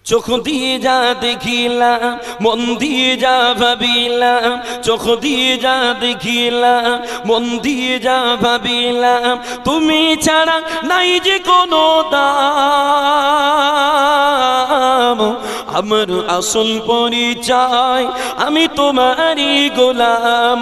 চোখ দিয়ে যা দেখিলাম, মন দিয়ে যা ভাবিলাম, চোখ দিয়ে যা দেখিলাম, মন দিয়ে যা ভাবিলাম, তুমি ছাড়া নাই যে কোনো দাম। আমার আসল পরিচয় আমি তোমারই গোলাম,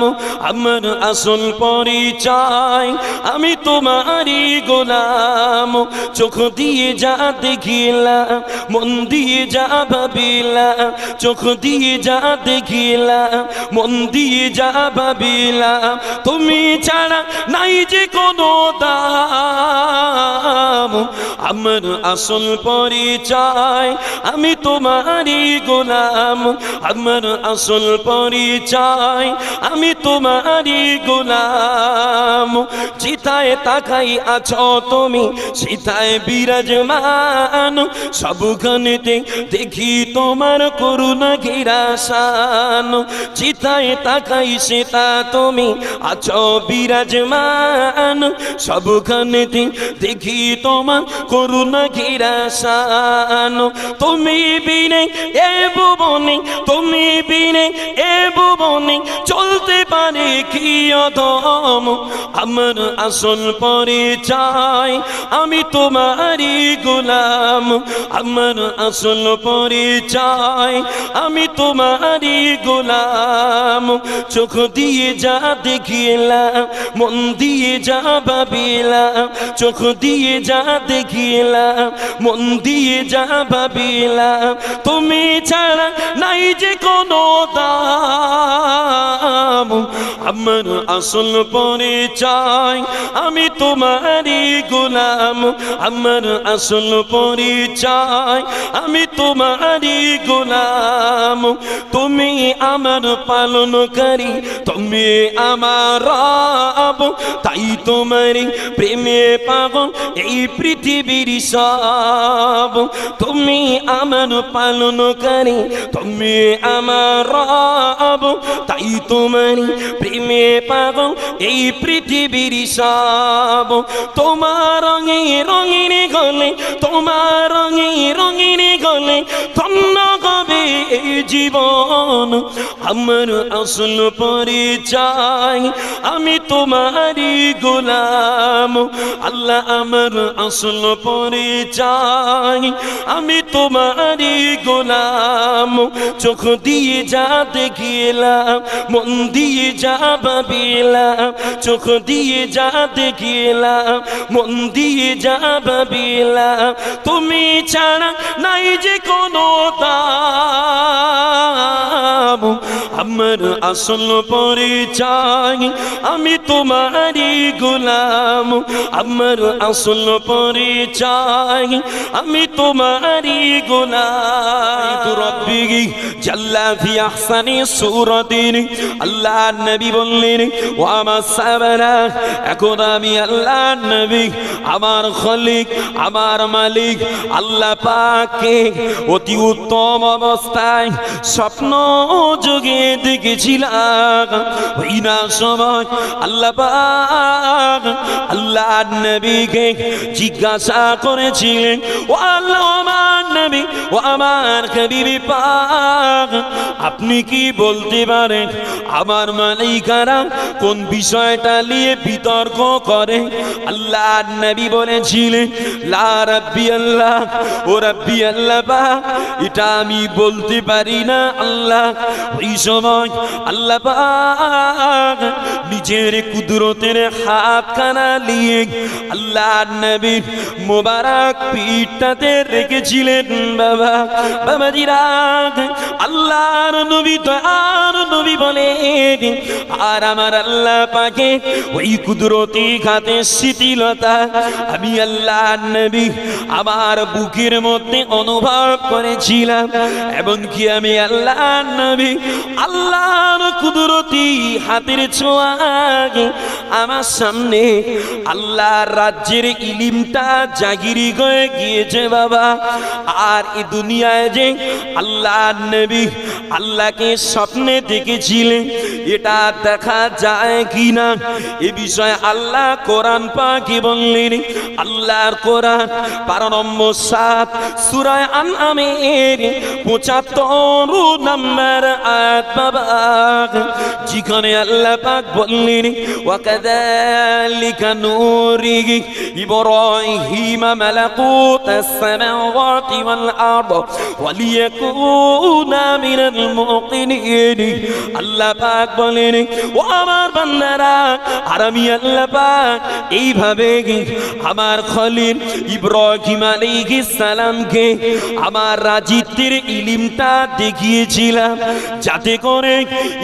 আমার আসল পরিচয় আমি তোমারই গোলাম। চোখ দিয়ে যা দেখিলাম, মন দিয়ে যা ভাবিলাম, চোখ দিয়ে যা দেখিলাম, মন দিয়ে যা ভাবিলাম, তুমি ছাড়া নাই যে কোনো দাম। আমার আসল পরিচয় আমি তোমারই গোলাম, আমার আসল পরিচয় আমি তোমারই গোলাম। চিতায় তাকাই আছো তুমি, চিতায় বিরাজমান, সবখানেতে দেখি তোমার করুণা ঘেরা শান। চিতায় তাকাই সেটা তুমি আছো বিরাজমান, সবখানেতে দেখি তোমার করুণা ঘেরা শান। তুমি বিনে এ ভুবনে, তুমি বিনে এ ভুবনে চলতে পারে কি অদম। আমার আসল পরিচয় আমি তোমারই গোলাম, আমার আসল পরিচয় আমি তোমারই গোলাম। চোখ দিয়ে যা দেখিলাম, মন দিয়ে যা ভাবিলাম, চোখ দিয়ে যা দেখিলাম, মন দিয়ে যা ভাবিলাম, তুমি ছাড়া নাই যে কোনো দাম। আমার আসল পরিচয় আমি তোমারই গোলাম, আমার আসল পরিচয় আমি তোমারই গোলাম। তুমি আমার পালনকারী, তুমি আমার রব, তাই তোমারই প্রেমে পাগল এই পৃথিবীর সব। তুমি আমার পালনকারী, তুমি আমার রব, তাই তোমারই প্রেমে পাগল এই পৃথিবীর সব। তোমার রঙে রঙিন গলে, তোমার রঙে রঙিন গলে ধন্য হবে এই জীবন। আমার আসল পরিচয় আমি তোমারই গোলাম, আল্লাহ আমার আসল পরিচয় আমি তোমারই গোলাম। চোখ দিয়ে যা দেখিলাম, মন দিয়ে যা ভাবিলাম, চোখ দিয়ে যা দেখিলাম, মন দিয়ে যা ভাবিলাম, তুমি ছাড়া নাই যে কোনো দাম। আমার আসল পরিচয় আমি তোমারই গোলাম, আমার আসল পরিচয় আমি তোমারই গোলাম। রব্বি জাল্লা ফি আহসানি সূরাতিন, আল্লাহ নবী বললেন ও আমার সাহাবারা, এখন আমি আল্লাহ নবী আমার খলিক আমার মালিক আল্লাহ পাককে অতি উত্তম অবস্থায় স্বপ্ন যোগে দেখেছিলাম। ওই না সময় আল্লাহ পাক আল্লাহ নবীকে জিজ্ঞাসা করেছিলেন, ও আল্লাহ আমার নবী, ও আমার হাবিব পাক, আপনি কি বলতে পারেন আমার মালিকারা কোন বিষয়টা নিয়ে বিতর্ক করে? আল্লাহ নবী বলেছিলেন, লা রাব্বি আল্লাহ, ও রাব্বি আল্লাহ পাক, এটা আমি বলতে পারি না আল্লাহ। ওই সময় আল্লাহ পাক নিজের কুদরতের হাতখানা নিয়ে আল্লাহ নবীর মোবারক পিঠটাতে রেখেছিলেন। বাবা বাবাজিরা, আল্লাহর নবী তো আর নবী বলেন, আর আমার আল্লাহ পাকে ওই কুদরতি হাতে শিথিলতা আমি আল্লাহ নবী আমার বুকের মধ্যে অনুভব করেছিলাম। এমনকি আমি আল্লাহ নবী আল্লাহর কুদরতি হাতের ছোঁয়ায় আমার সামনে আল্লাহর রাজ্যের ইলিমটা জাগিরি হয়ে গিয়েছে বাবা। আর এই দুনিয়ায় যে আল্লাহ নবী আল্লাহকে স্বপ্নে দেখেছিলেন, এটা দেখা যায় কিনা এ বিষয়ে আল্লাহ কোরআন পাকে বললেন। আল্লাহর কোরআন পারা নম্বর 7 সূরা আনআমের 75 নম্বর আয়াত বাবা, যেখানে আল্লাহ পাক বললেন ওয়াকাযালিকা নুরি ইব্রাহিমা মালাকুতাস সামাওয়াতি ওয়াল আরদ ওয়ালিয়াকুনা মিনাল মুকিনিন। আল্লাহ পাক বলেন ও আমার বান্দারা, আর আমি আল্লাহ পাক এইভাবে আমার খলিল ইব্রাহিম আলাইহিস সালামকে আমার রাজিত্বের ইলমটা দেখিয়েছিলাম, যাতে করে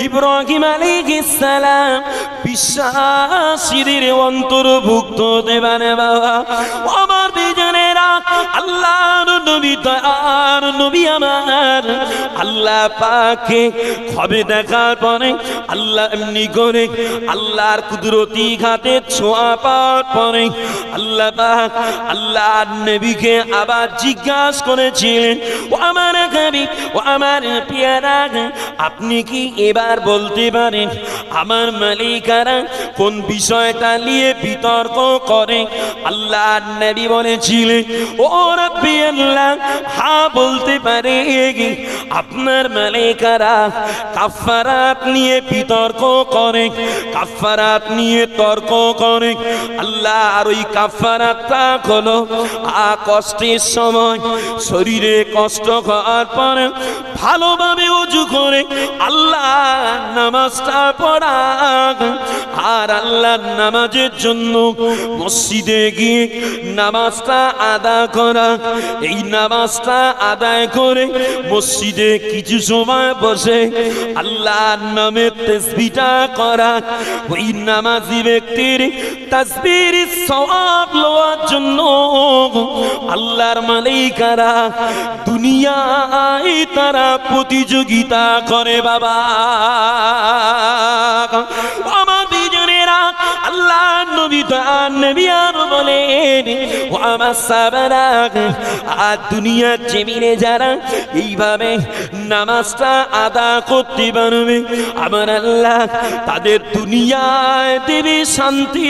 ইব্রাহিম আলাইহিস সালাম বিশ্বাসীদের অন্তর্ভুক্ত দেবানে বাবা। আমার বিজনেরা আল্লাহর নবী দয়ার নবী আমার আল্লাহ পাককে খবে দেখার পরে আল্লাহ এমনি করে আল্লাহর কুদরতি ঘাতে ছোঁয়া পাওয়ার পরে আল্লাহ পাক আল্লাহর নবীকে আবার জিজ্ঞাসা করেছিলেন ও আমার নবী ও আমার পিয়ারা, আপনি কি এবার বলতে পারেন আমার মালিকারা কোন বিষয়টা নিয়ে বিতর্ক করে? আল্লাহর নবী বলেছিলেন ও রাব্বি আল্লাহ, হ্যাঁ বলতে পারে। আপনার মালিকারা কাফারাত নিয়ে বিতর্ক করে, কাফারাত নিয়ে তর্ক করে। আল্লাহ আর ওই কাফারাতটা হলো কষ্টের সময় শরীরে কষ্ট হওয়ার পরে ভালোভাবে ওযু করে আল্লাহ নামাজটা পড়া, আর আল্লাহর নামাজের জন্য মসজিদে গিয়ে নামাজটা আদায় করা। এই নামাজটা আদায় করে মসজিদে কিছু সময় বসে আল্লাহর নামে তাসবিহটা করা। ওই নামাজি ব্যক্তির তাসবিহর সওয়াব লওয়ার জন্য আল্লাহর মালায়েকারা দুনিয়ায় তারা প্রতিযোগিতা করে বাবা। আমার বিজনেরা আল্লাহর নবী তার নবী আর বলেন ও আমার সাহাবারা, আর দুনিয়ার জমিনে যারা এইভাবে নামাজটা আদা করতে পারবে আমার আল্লাহ তাদের দুনিয়ায় দেবে শান্তি,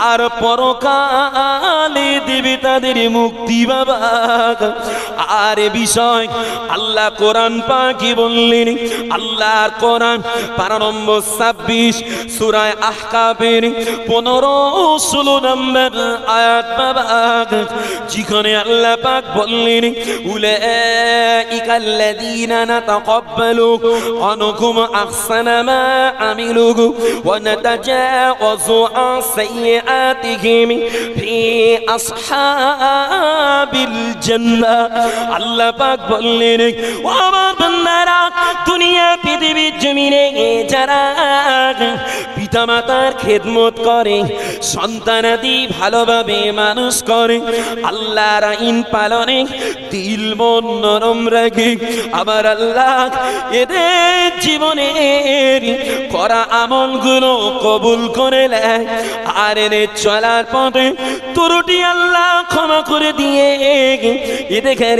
আর পরকালে দেবে তাদের মুক্তি বাবা। আর এ বিষয় আল্লাহ কোরআন পাকে বললেন। আল্লাহর কোরআন পারা নম্বর 26 সূরা আহকাফের 15-16 নম্বর আয়াত বাবা, যেখানে আল্লাহ পাক বললেন উলাইকাল্লাযীনা নাতাকাব্বালু আনহুম আহসানা মা আমিলু ওয়া নাতাজাওয়াজু আন সাইয়্যাতিহিম ফি আসহাবিল জান্নাহ। আল্লাহ পাক বললেন ও আমার বান্দারা, দুনিয়া পৃথিবীর জমিনে যারা পিতামাতার খেদমত করে, সন্তানাদি ভালোভাবে মানুষ করে, আল্লাহর আইন পালনে দিল মন নরম রাখে, আমার আল্লাহ এদের জীবনের করা আমলগুলো কবুল করে নেয়, আর এদের চলার পথে ত্রুটি আল্লাহ ক্ষমা করে দিয়ে এদের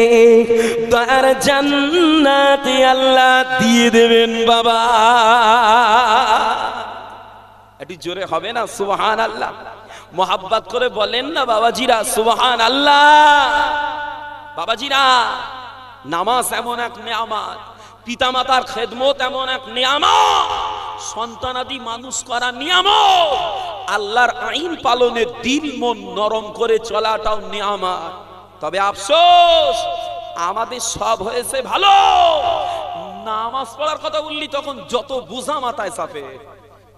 দয়ার জান্নাতে আল্লাহ দিয়ে দেবেন বাবা। একটু জোরে হবে না সুবহানাল্লাহ? মোহাব্বত করে বলেন না বাবাজিরা সুবহানাল্লাহ। বাবাজিরা, নামাজ এমন এক নিয়ামত, পিতামাতার খেদমত এমন এক নিয়ামত, সন্তানাদি মানুষ করা নিয়ামত, আল্লাহর আইন পালনের দিল মন নরম করে চলাটাও নিয়ামত। তবে আফসোস আমাদের সব হয়েছে ভালো, নামাজ পড়ার কথা বললি তখন যত বোঝা মাথায় চাপে।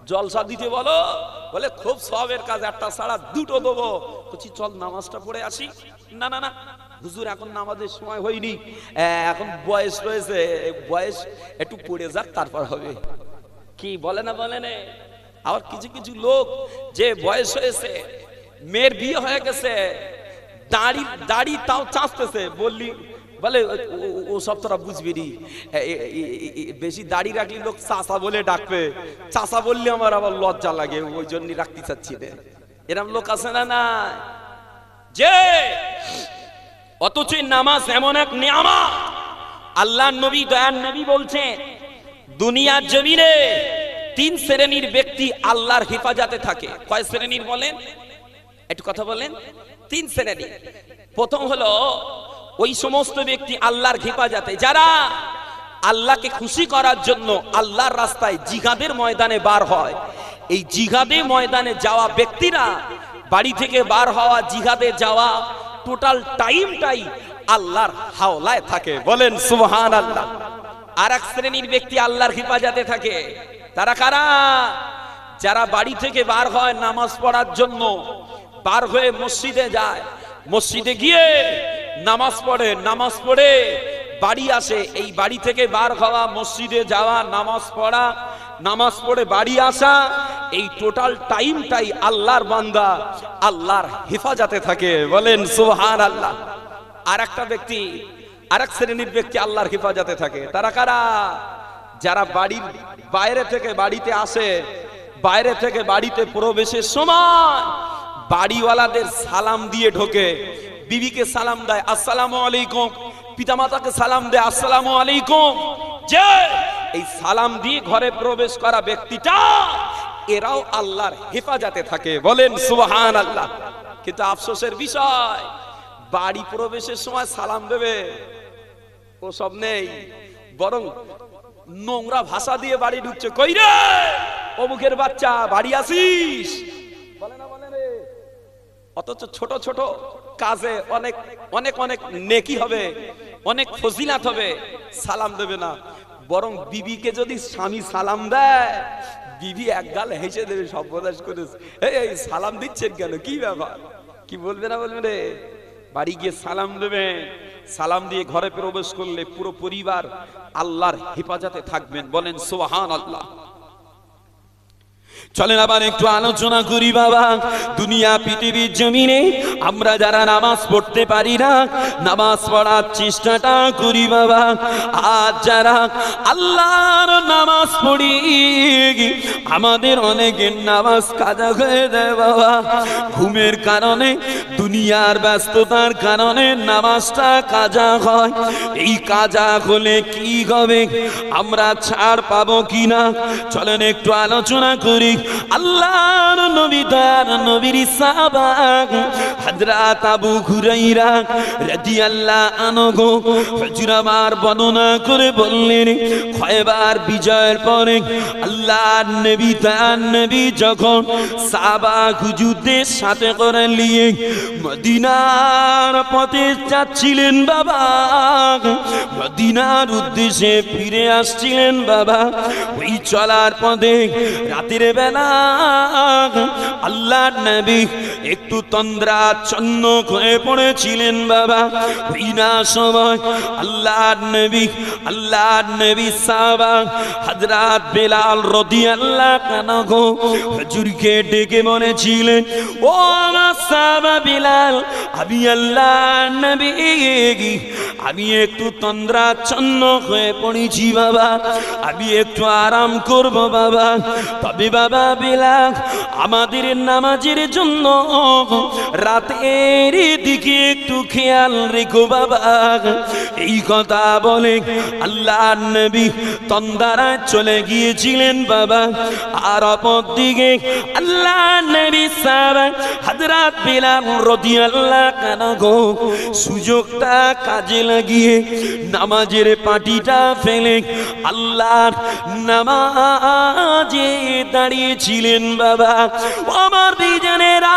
জলসা দিতে বলো, বলে খুব সবের কাজ, একটা ছাড়া দুটো দেবো, বলছি চল নামাজটা পড়ে আসি। না না না হুজুর, এখন নামাজের সময় হয়নি, এখন বয়স রয়েছে, বয়স একটু পড়ে যাক তারপর হবে। কি বলে না বলে না? আবার কিছু কিছু লোক যে বয়স হয়েছে, মেয়ের বিয়ে হয়ে গেছে, দাড়ি দাড়ি তাও চাঁচতেছে, বললি বলে ও সব তোরা বুঝবি নি, বেশি দাড়ি রাখলি লোক চাচা বলে ডাকবে, চাচা বললে আমার আবার লজ্জা লাগে, ওই জন্য রাখতে চাচ্ছি না। এরকম লোক আছে না? না, যে অথচ নামাজ এমন এক নিয়ামত, আল্লাহর নবী দয়ার নবী বলছেন দুনিয়ার জমিনে তিন শ্রেণীর ব্যক্তি আল্লাহর হেফাজতে থাকে। কয় শ্রেণীর বলেন? একটু কথা বলেন। তিন শ্রেণী। প্রথম হলো ওই সমস্ত ব্যক্তি আল্লাহর হেফাজতে যারা আল্লাহকে খুশি করার জন্য আল্লাহর রাস্তায় জিহাদের ময়দানে বার হয়। এই জিহাদের ময়দানে যাওয়া ব্যক্তিরা বাড়ি থেকে বার হওয়া, জিহাদে যাওয়া, টোটাল টাইমটাই আল্লাহর হাওলায় থাকে। বলেন সুবহানাল্লাহ। আর এক শ্রেণীর ব্যক্তি আল্লাহর হেফাজতে থাকে। তারা কারা? যারা বাড়ি থেকে বার হয় নামাজ পড়ার জন্য, বার হয়ে মসজিদে যায়, মসজিদে গিয়ে নামাজ পড়ে, নামাজ পড়ে বাড়ি আসে। এই বাড়ি থেকে বার হওয়া, মসজিদে যাওয়া, নামাজ পড়া, নামাজ পড়ে বাড়ি আসা, এই টোটাল টাইমটাই আল্লাহর বান্দা আল্লাহর হেফাজতে থাকে। বলেন সুবহানাল্লাহ। আর একটা ব্যক্তি, আর এক শ্রেণীর ব্যক্তি আল্লাহর হেফাজতে থাকে। তারা কারা? যারা বাড়ির বাইরে থেকে বাড়িতে আসে, বাইরে থেকে বাড়িতে প্রবেশের সময় বাড়িওয়ালাদের সালাম দিয়ে ঢোকে। বিবিকে সালাম দেয় আসসালামু আলাইকুম, পিতামাতাকে সালাম দেয় আসসালামু আলাইকুম। যে এই সালাম দিয়ে ঘরে প্রবেশ করা ব্যক্তিটা, এরাও আল্লাহর হেফাজতে থাকে। বলেন সুবহানাল্লাহ। কিন্তু আফসোসের বিষয়, বাড়ি প্রবেশের সময় সালাম দেবে ও সব নেই, বরং নোংরা ভাষা দিয়ে বাড়ি ঢুকছে। কই রে অমুকের বাচ্চা, বাড়ি আসিস? বলে না, বলে রে। অথচ ছোট ছোট কাজে অনেক অনেক অনেক নেকি হবে, অনেক ফজিলাত হবে, সালাম দেবে না। বরং বিবিকে যদি স্বামী সালাম দেয়, বিবি এক গাল হেসে দেবে, সর্বনাশ করেছে, এই সালাম দিচ্ছেন কেন, কি ব্যাপার? কি বলবে না বলবে রে? বাড়ি গিয়ে সালাম দেবেন। সালাম দিয়ে ঘরে প্রবেশ করলে পুরো পরিবার আল্লাহর হেফাজতে থাকবেন। বলেন সুবহানাল্লাহ। চলেন আবার একটু আলোচনা করি বাবা। দুনিয়া পৃথিবীর জমিনে আমরা যারা নামাজ পড়তে পারি না, নামাজ পড়ার চেষ্টাটা করি বাবা। আর যারা আল্লাহর নামাজ পড়ি, আমাদের অনেকের নামাজ কাজা হয়ে যায় বাবা। ঘুমের কারণে, দুনিয়ার ব্যস্ততার কারণে নামাজটা কাজা হয়। এই কাজা হলে কি হবে? আমরা ছাড় পাবো কিনা? চলেন একটু আলোচনা করি। আল্লাহর নবী তার নবীর সাহাবা হযরত আবু হুরায়রা রাদিয়াল্লাহু আনহু হুজুর আমার বর্ণনা করে বললেন, খয়বার বিজয়ের পরে আল্লাহর নবী তার নবী যখন সাহাবা হুজুরদের সাথে করে নিয়ে মদিনার পথে যাচ্ছিলেন বাবা, মদিনার উদ্দেশ্যে ফিরে আসছিলেন বাবা। ওই চলার পথে রাতের বেলা আল্লাহর নবী একটু তন্দ্রাচ্ছন্ন হয়ে পড়েছিলেন বাবা। ওই না সময় আল্লাহর নবী সাহাবা হযরত বেলাল রাদিয়াল্লাহু আনহু হুজুরকে ডেকে বলেছিলেন, ও আমার সাহাবা বেলাল, আমি আল্লাহর নবী, আমি একটু তন্দ্রাচ্ছন্ন হয়ে পড়েছি বাবা, আমি একটু আরাম করব বাবা। তবে বাবা বেলাল, আমাদের নামাজের জন্য রাতের দিকে একটু খেয়াল রেখো বাবা। এই কথা বলে আল্লাহর নবী তন্দ্রায় চলে গিয়েছিলেন বাবা। আর অপর দিকে আল্লাহর নবী সাহাবা হযরত বেলাল রাদিয়াল্লাহু আনহু সুযোগটা কাজে লাগিয়ে নামাজের পাটিটা ফেলে আল্লাহর নামাজে দাঁড়িয়েছিলেন বাবা। আমার দুইজনেরা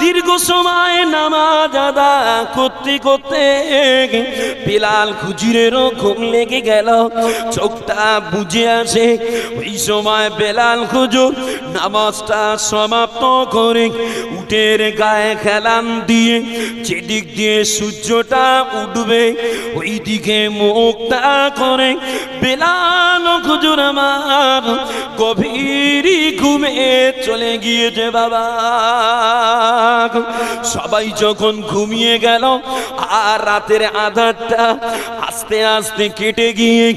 দীর্ঘ সময় নামাজ আদায় করতে করতে বেলাল হুজুরেরও ঘুম লেগে গেল, চোখটা বুজে আসে। ওই সময় বেলাল হুজুর নামাজটা সমাপ্ত করে উটের গায়ে খেলান দিয়ে যেদিক দিয়ে সূর্যটা উঠবে ওই দিকে মুখটা করে বেলাল হুজুর আমার গভীর ঘুমে চলে গিয়েছে বাবা। সবাই যখন ঘুমিয়ে গেল আর রাতের আধারটা আস্তে আস্তে কেটে গিয়ে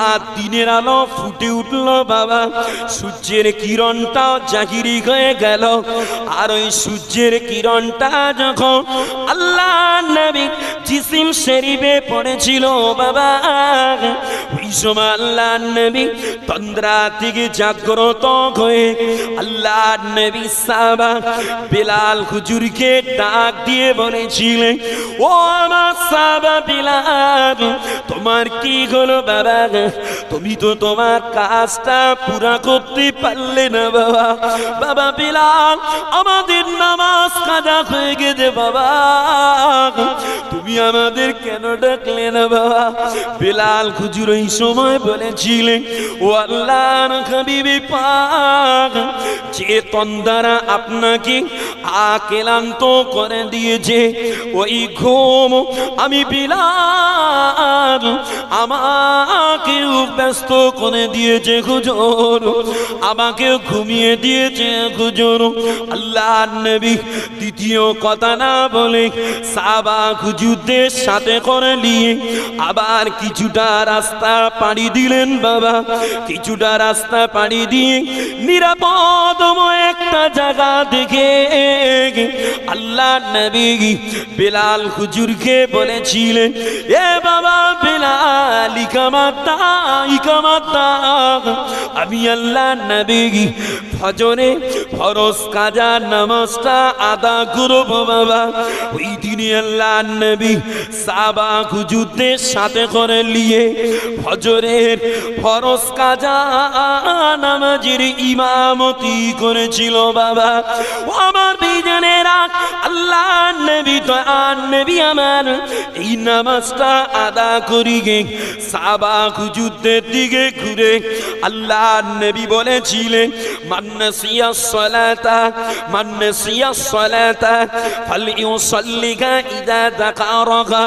আর দিনের আলো ফুটে উঠল বাবা। সূর্যের কিরণটাও জাগিরি হয়ে গেল। আর ওই সূর্যের কিরণটা যখন আল্লাহর নবী জিসিম শরীফে পড়েছিল বাবা। ওই সময় আল্লাহ নবী তন্দ্রা থেকে জাগ্রত হয়ে আল্লাহ নবী সাহাবা বিলাল হুজুরকে ডাক দিয়ে বলেছিলেন, ও আমার সাহাবা বিলাল, তোমার কি হলো বাবা? তুমি তো তোমার কাজটা পুরা করতে পারলে না বাবা। বাবা বিলাল, আমাদের নামাজ কাজা হয়ে গেছে বাবা, তুমি আমাদের কেন ডাকলে না বাবা? বিলাল হুজুর এই সময় বলেছিলেন, ও আল্লাহর হাবিবে পাক, যে তন্দ্রা আপনাকে আক্লান্ত করে দিয়েছে, ওই ঘুম আমি বিলাল আমাকেও ব্যস্ত করে দিয়েছে হুজুর, আমাকেও ঘুমিয়ে দিয়েছে হুজুর। আল্লাহ নবী দ্বিতীয় কথা না বলে সাহাবা হুজুরদের সাথে করে নিয়ে আবার কিছুটা রাস্তা পাড়ি দিলেন বাবা। কিছুটা রাস্তা পাড়ি দিয়ে নিরাপদময় একটা জায়গা দেখে আল্লাহ নবী বিলাল হুজুরকে বলেছিলেন, এ বাবা বিলাল, ইকামাতা ইকামাতা। আমি আল্লাহ নবী ফজরে ফরজ কাজা নামাজটা আদা করব বাবা। ওই দিনে আল্লাহ নবী সাহাবা হুজুরদের সাথে করে নিয়ে ফজরের ফরজ কাজা নামাজের ইমামতি করেছিল বাবা। ও আমার বিজনেরা, আল্লাহ নবী তো নবী আমার এই নামাজটা আদা করি গে সাহাবা হুজুরদের দিকে ঘুরে আল্লাহ নবী বলেছিলেন, মান নাসিয়া সালাতা মান নাসিয়া সালাতা ফালইউসাল্লিহা ইযা যাকারাহা।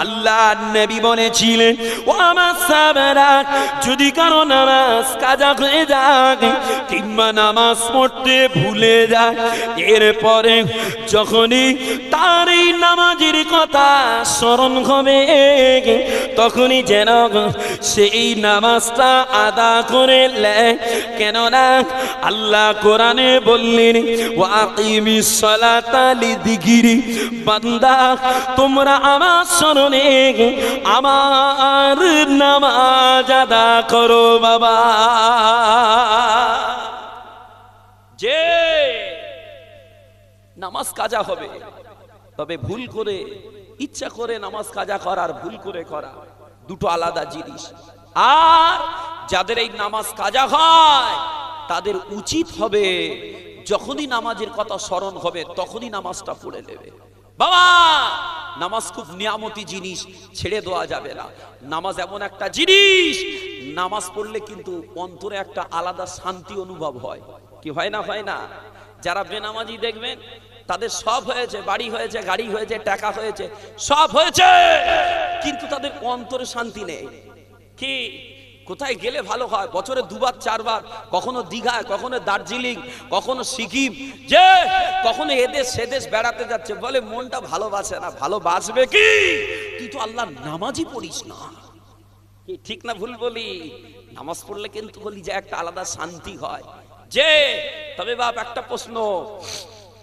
আল্লাহ নবী বলেছিলেন, ও আমার সাহাবারা, যদি কারো নামাজ কাজা হয়ে যায় কিংবা নামাজ পড়তে ভুলে যায়, এরপরে যখনই তার এই নামাজের কথা স্মরণ হবে তখনই যেন সেই নামাজটা আদা করে নেয়। কেননা আল্লাহ কোরআনে বললেন, ওয়া আকিমিস সালাতা লিযিকরি, বান্দা তোমরা আমার স্মরণে আমার নামাজ আদা করো বাবা। যে নামাজ কাজা হবে, তবে ভুল করে ইচ্ছা করে নামাজ কাজা করার ভুল করে করা দুটো আলাদা জিনিস। আর যাদের এই নামাজ কাজা হয় তাদের উচিত হবে যখনই নামাজের কথা স্মরণ হবে তখনই নামাজটা পড়ে নেবে বাবা। নামাজ খুব নিয়ামতি জিনিস, ছেড়ে দেওয়া যাবে না। নামাজ এমন একটা জিনিস, নামাজ পড়লে কিন্তু অন্তরে একটা আলাদা শান্তি অনুভব হয়। কি হয় না? হয় না? যারা বেনামাজি দেখবেন তাদের সব হয়েছে, বাড়ি হয়েছে, গাড়ি হয়েছে, টাকা হয়েছে, সব হয়েছে, কিন্তু তাদের অন্তরে শান্তি নেই। কি কোথায় গেলে ভালো হয়? বছরে দুবার চারবার, কখনো দীঘায়, কখনো দার্জিলিং, কখনো সিকিম, যে কখনো এদেশ সেদেশ বেড়াতে যাচ্ছে, বলে মনটা ভালোবাসে না। ভালোবাসবে কি? তুই তো আল্লাহ নামাজই পড়িস না। কি ঠিক না ভুল বলি? নামাজ পড়লে কিন্তু বলি যে একটা আলাদা শান্তি হয়। যে তবে বাপ একটা প্রশ্ন,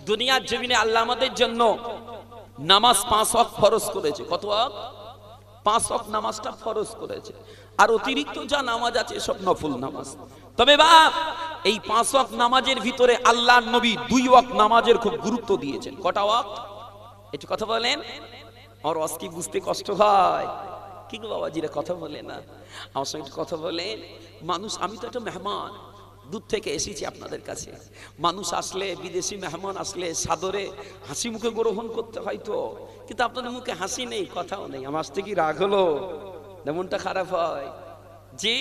দুনিয়ার জমিনে আল্লাহ আমাদের জন্য নামাজ 5 ওয়াক্ত ফরজ করেছে। কত ওয়াক্ত? 5 ওয়াক্ত নামাজটা ফরজ করেছে। আর অতিরিক্ত যা নামাজ আছে সব নফল নামাজ। তবে বাপ এই 5 ওয়াক্ত নামাজের ভিতরে আল্লাহর নবী 2 ওয়াক্ত নামাজের খুব গুরুত্ব দিয়েছেন। কটা ওয়াক্ত? একটু কথা বলেন। আর আজকে বুঝতে কষ্ট হয়। কি গো বাবাজিরা কথা বলে না? আমার সঙ্গে একটু কথা বলেন। মানুষ, আমি তো একটা মেহমান, দূর থেকে এসেছি আপনাদের কাছে। মানুষ আসলে, বিদেশি মেহমান আসলে সাদরে হাসি মুখে গ্রহণ করতে হয় তো, কিন্তু আপনাদের মুখে হাসি নেই, কথাও নেই। আমার আসতে কি রাগ হলো? মনটা খারাপ হয়? জি,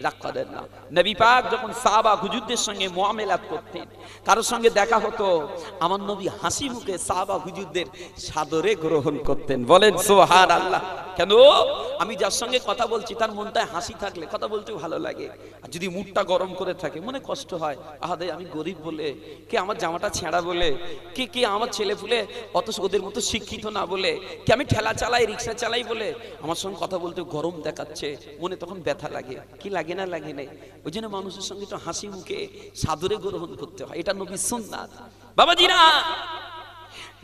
রাগ করেন না। নবী পাক যখন সাহাবা হুজুরদের সঙ্গে মুআমেলাত করতেন, কারোর সঙ্গে দেখা হতো, আমার নবী হাসি মুখে সাহাবা হুজুরদের সাদরে গ্রহণ করতেন। বলেন সুবহানাল্লাহ। কেন? আমি যার সঙ্গে কথা বলছি তার মনটায় হাসি থাকলে কথা বলতে ভালো লাগে, আর যদি মুডটা গরম করে থাকে মনে কষ্ট হয়। আহাদে আমি গরিব বলে, কে আমার জামাটা ছেঁড়া বলে, কে আমার ছেলে ফুলে অত ওদের মতো শিক্ষিত না বলে, কে আমি ঠেলা চালাই, রিক্সা চালাই বলে আমার সঙ্গে কথা বলতে গরম দেখাচ্ছে, মনে তখন ব্যথা লাগে। কি লাগে না? লাগে না? ওই জন্য মানুষের সঙ্গে তো হাসি মুখে সাদরে গ্রহণ করতে হয়, এটা নবীর সুন্নাত। বাবাজিরা,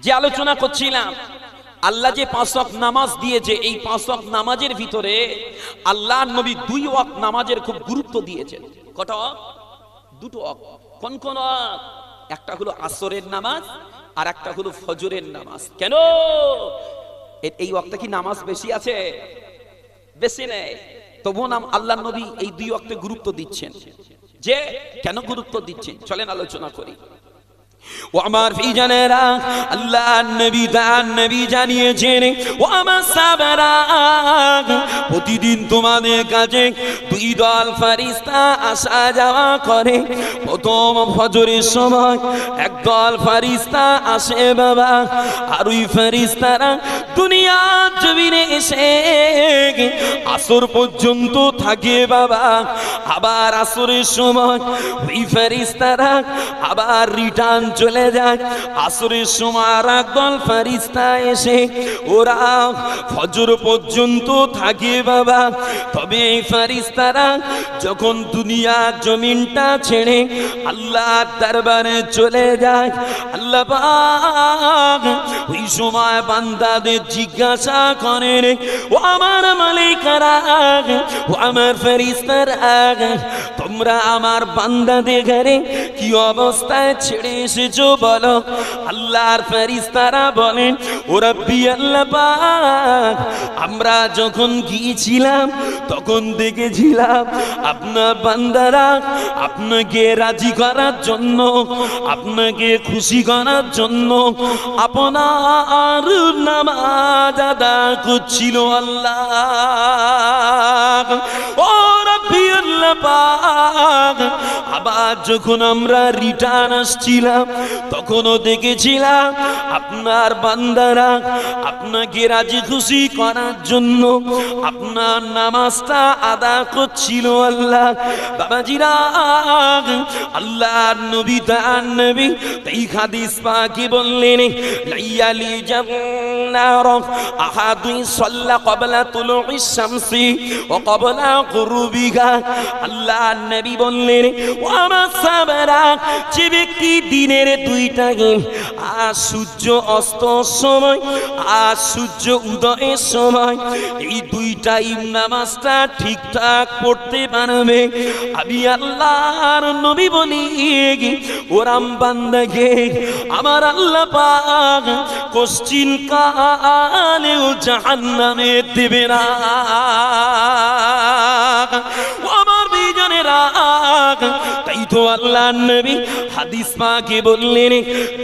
যে আলোচনা করছিলাম, আল্লাহ যে 5 ওয়াক্ত নামাজ দিয়েছে, এই 5 ওয়াক্ত নামাজের ভিতরে আল্লাহর নবী 2 ওয়াক্ত নামাজের খুব গুরুত্ব দিয়েছেন। কটা ওয়াক্ত? 2টো ওয়াক্ত। কোন কোন ওয়াক্ত? একটা হলো আসরের নামাজ আর একটা হলো ফজরের নামাজ। কেন এই ওয়াক্তে কি নামাজ বেশি আছে? বেশি নেই, তবুও আল্লাহর নবী এই 2 ওয়াক্তে গুরুত্ব দিচ্ছেন। যে কেন গুরুত্ব দিচ্ছেন চলেন আলোচনা করি। ও আমার ভাইজানেরা, আল্লাহর নবী জানিয়েছেন, ও আমার সাহাবারা, প্রতিদিন তোমাদের কাছে 2 দল ফেরেশতা আসা যাওয়া করে। প্রথম ফজরের সময় একদল ফেরেশতা আসে বাবা, আর ওই ফেরেশতারা দুনিয়ার জমিনে এসে আসর পর্যন্ত থাকে বাবা। আবার আসরের সময় ওই ফেরেশতারা আবার রিটার্ন চলে যায়। আসরের সময় আর একদল ফেরেশতা এসে ওরা ফজর পর্যন্ত থাকে বাবা। তবে এই ফেরেশতারা যখন দুনিয়ার জমিনটা ছেড়ে আল্লাহর দরবারে চলে যায়, আল্লাহ পাক ওই সময় বান্দাদের জিজ্ঞাসা করেন, ও আমার মালিকারা, ও আমার ফেরেশতারা, তোমরা আমার বান্দাদের ঘরে কি অবস্থায় ছেড়ে এসেছো বলো। আল্লাহর ফেরেশতারা বলেন, ও রব্বি আল্লাহ পাক, আমরা যখন গিয়েছিলাম তখন দেখেছিলাম আপনার বান্দারা আপনাকে রাজি করার জন্য, আপনাকে খুশি করার জন্য আপনার নামাজ আদায় করছিল। আল্লাহ ও রব্বি আল্লাহ পাক, আবার যখন আমরা রিটার্ন আসছিলাম তখনও দেখেছিলাম আপনার বান্দারা আপনাকে রাজি খুশি করার জন্য আপনার নামাজটা আদা করছিল। আল্লাহ বাবাজিরা, আল্লাহর নবী তার নবী এই হাদিস পাকে বললেন, লাইয়ালি জান্নার আহাদুই সাল্লা ক্বাবলা তুলুইশ শামসি ওয়া ক্বাবলা গুরুবিহা। আল্লাহর নবী বললেন, ও আমার সাহাবারা, যে ব্যক্তি দিনের 2টা টাইম, আর সূর্য অস্তর সময় আর সূর্য উদয়ের সময়, এই 2 টাইম নামাজটা ঠিকঠাক পড়তে পারবে, আমি আল্লাহর নবী বলি ওরাম বান্দাকে আমার আল্লাহ পাক কোশ্চিন কালেও জাহান্নামে দেবে না। আমার বিজনেরা, তাই তো আল্লাহর নবী হাদিস পাকে বললেন,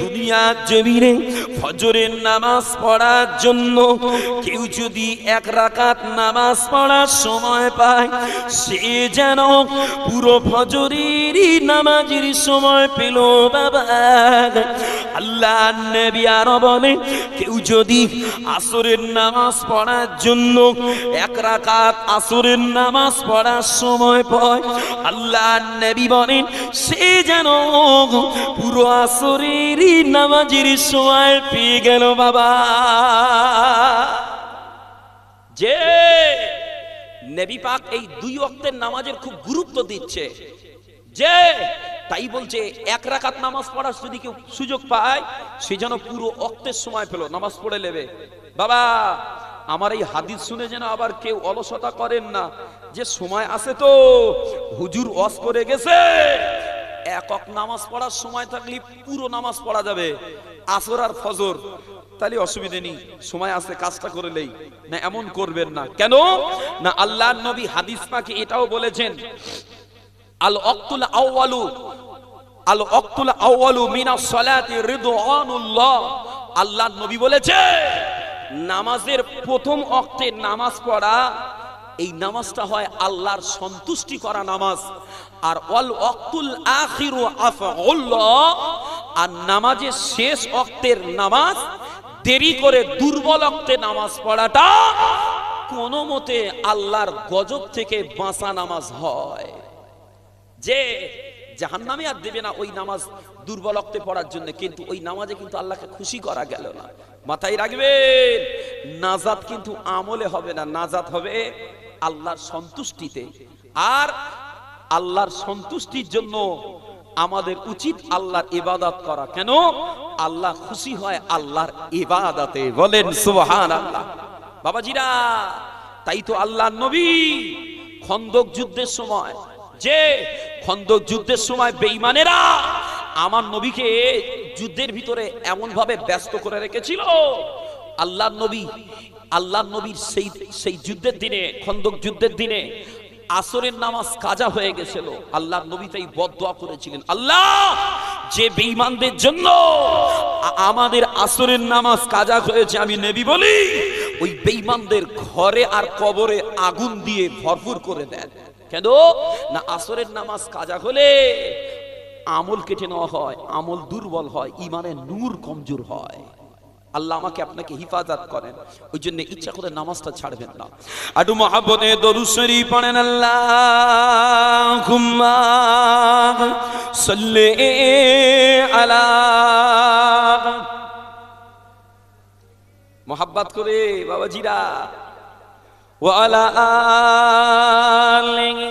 দুনিয়ার জমিনে ফজরের নামাজ পড়ার জন্য কেউ যদি 1 রাকাত নামাজ পড়ার সময় পায়, সে যেন পুরো ফজরের নামাজের সময় পেল বাবা। আল্লাহর নবী আরো বলেন, কেউ যদি আসরের নামাজ পড়ার জন্য 1 রাকাত আসরের নামাজ পড়ার সময় পায়, আল্লাহর নবী বলেন সে যেন পুরো আসরের নামাজের সময় পেয়ে গেল বাবা। যে নবী পাক এই 2 ওয়াক্তের নামাজের খুব গুরুত্ব দিচ্ছে, যে তাই বলছে 1 রাকাত নামাজ পড়ার যদি কেউ সুযোগ পায়, সে যেন পুরো ওয়াক্তের সময় পেল, নামাজ পড়ে নেবে বাবা। আমার এই হাদিস শুনে যেন আবার কেউ অলসতা করেন না, যে সময় আছে তো হুজুর ওয়াজ করে গেছে, 1 ওয়াক্ত নামাজ পড়ার সময় থাকলে পুরো নামাজ পড়া যাবে, আসর আর ফজর, তাহলে অসুবিধা নেই, সময় আছে কাজটা করলেই না, এমন করবেন না। কেন না, আল্লাহর নবী হাদিস পাকে এটাও বলেছেন, আল ওয়াক্তুল আউয়ালু মিনাস সালাতি রিদওয়ানুল্লাহ। আল্লাহর নবী বলেছে, নামাজের প্রথম ওয়াক্তে নামাজ পড়া, এই নামাজটা হয় আল্লাহর সন্তুষ্টি করা নামাজ। আর ওয়াল ওয়াক্তুল আখিরু আফউল্লাহ, আর নামাজের শেষ ওয়াক্তের নামাজ, দেরি করে দুর্বল ওয়াক্তে নামাজ পড়াটা কোনো মতে আল্লাহর গজব থেকে বাঁচা নামাজ হয়। যে জাহান্নামে আর দেবে না ওই নামাজ দুর্বল ওয়াক্তে পড়ার জন্য, কিন্তু ওই নামাজে কিন্তু আল্লাহকে খুশি করা গেল না। মাথায় রাখবেন, নাজাত কিন্তু আমলে হবে না, নাজাত হবে আল্লাহর সন্তুষ্টিতে। আর আল্লাহর সন্তুষ্টির জন্য আমাদের উচিত আল্লাহর ইবাদত করা। কেন? আল্লাহ খুশি হয় আল্লাহর ইবাদতে। বলেন সুবহানাল্লাহ। বাবাজিরা, তাই তো আল্লাহর নবী খন্দক যুদ্ধের সময়, যে খন্দক যুদ্ধের সময় বেঈমানেরা আমার নবীকে যুদ্ধের ভিতরে এমন ভাবে ব্যস্ত করে রেখেছিল, আল্লাহর নবীর সেই যুদ্ধের দিনে, খন্দক যুদ্ধের দিনে আসরের নামাজ কাজা হয়ে গেছিল। আল্লাহর নবী তাই বদদোয়া করেছিলেন, আল্লাহ যে বেঈমানদের জন্য আমাদের আসরের নামাজ কাজা হয়েছে, আমি নবী বলি ওই বেঈমানদের ঘরে আর কবরে আগুন দিয়ে ভরপুর করে দেন। কেন না, আসরের নামাজ কাজা হলে আমল কেটে নেওয়া হয়, আমল দুর্বল হয়, ইমানের নূর কমজোর হয়। আল্লাহ আমাকে আপনাকে হিফাজত করেন, ওই জন্য ইচ্ছা করে নামাজটা ছাড়বেন না। আটু মহাব্বতে দরুদ শরীফ পড়েন, আল্লাহুম্মা সাল্লি আলা, মোহাব্বত করে বাবাজিরা, ওয়া আলা আলিহি